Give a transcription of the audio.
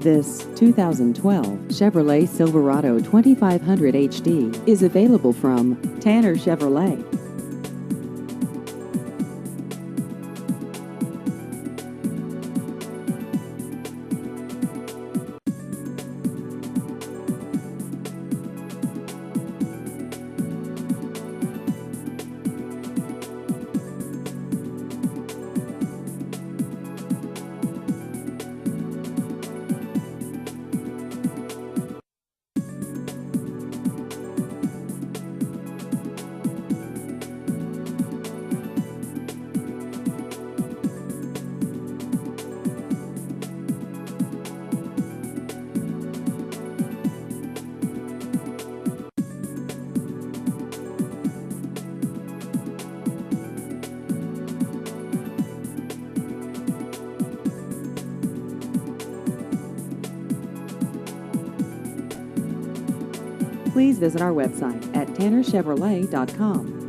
This 2012 Chevrolet Silverado 2500 HD is available from Tanner Chevrolet. Please visit our website at tannerchevrolet.com.